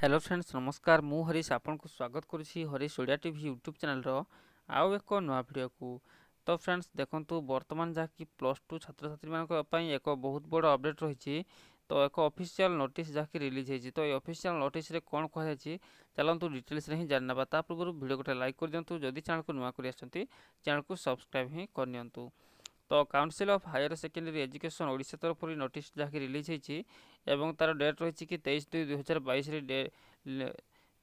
Hello friends नमस्कार मु हरीश आपन को स्वागत करुछि Harish Odia TV YouTube channel रो आउ एक नवा वीडियो को। तो फ्रेंड्स देखंतु वर्तमान जहा कि प्लस टू छात्र छात्री मान पई एक बहुत बड़ अपडेट रही। तो एक ऑफिशियल नोटिस जहा कि रिलीज होई तो ए ऑफिशियल नोटिस रे कोन कहै छि चलंतु डिटेल्स रे ही जानबा। ता पूर्व वीडियो को लाइक कर दियंतु, जदि चैनल को नवा करि आछंती चैनल को सब्सक्राइब ही कर नियंतु। तो council of higher secondary education Odisha तरफ नोटिस जहा कि रिलीज होई एवं तार डेट रही कि 23/2/2022 रे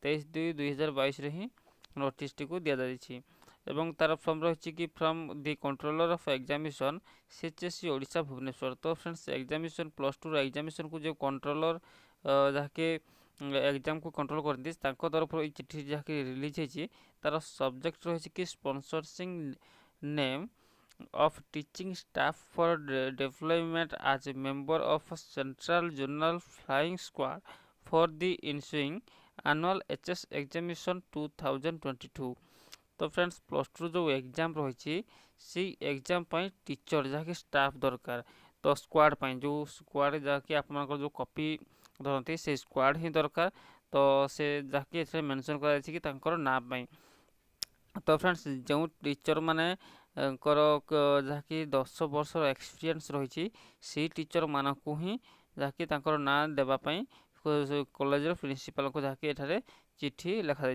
23/2/2022 रे ही नोटिस टी को दिया जाइछि। एवं तार फ्रॉम रही कि from the controller of examination CHSE Odisha Bhubaneswar. तो friends examination plus two examination को जो कंट्रोलर जहाँकि एग्जाम को कंट्रोल करती तरफ चिठी जहाँ रिलीज होती तार सब्जेक्ट रही कि sponsorship name of teaching staff for deployment as a member of a central zonal flying squad for the ensuing annual HS examination 2022। तो फ्रेंड्स प्लस टू जो एग्जाम रही सी एग्जाम टीचर जहाँकि स्टाफ दरकार। तो स्क्वाड जो squad जहाँकि आप जो कॉपी धरती से स्क्वाड ही दरकार। तो से जहाँकि मेंशन कर ना पाई। तो फ्रेंड्स जो टीचर माने जहाँकि 10 वर्ष एक्सपीरियंस रही सी टीचर मानक ही जहाँकि ना देवाई कॉलेज प्रिंसिपल को जहाँकि एठारे चिट्ठी लिखा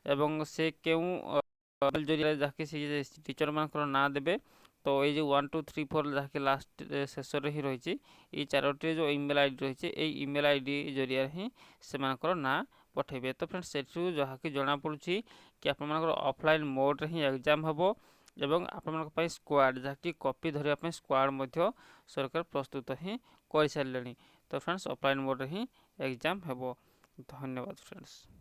एवं से क्यों जरिए जहाँकि टीचर मान ना देवे। तो ये जो 1 2 3 4 जहाँकि लास्ट शेष ही रही ये चारोटी जो इमेल आईडी रही है इमेल आईडी जरिया ही से ना पठेबे। तो फ्रेंड्स से जहाँ कि जना पड़ी कि आप ऑफलाइन मोड रे ही एग्जाम हम एवं आपण स्क्वाड जहाँकि कॉपी धरने स्क्वाड सरकार प्रस्तुत ही कर सारे। तो फ्रेंड्स ऑफलाइन मोड रे ही एग्जाम हम। धन्यवाद फ्रेंड्स।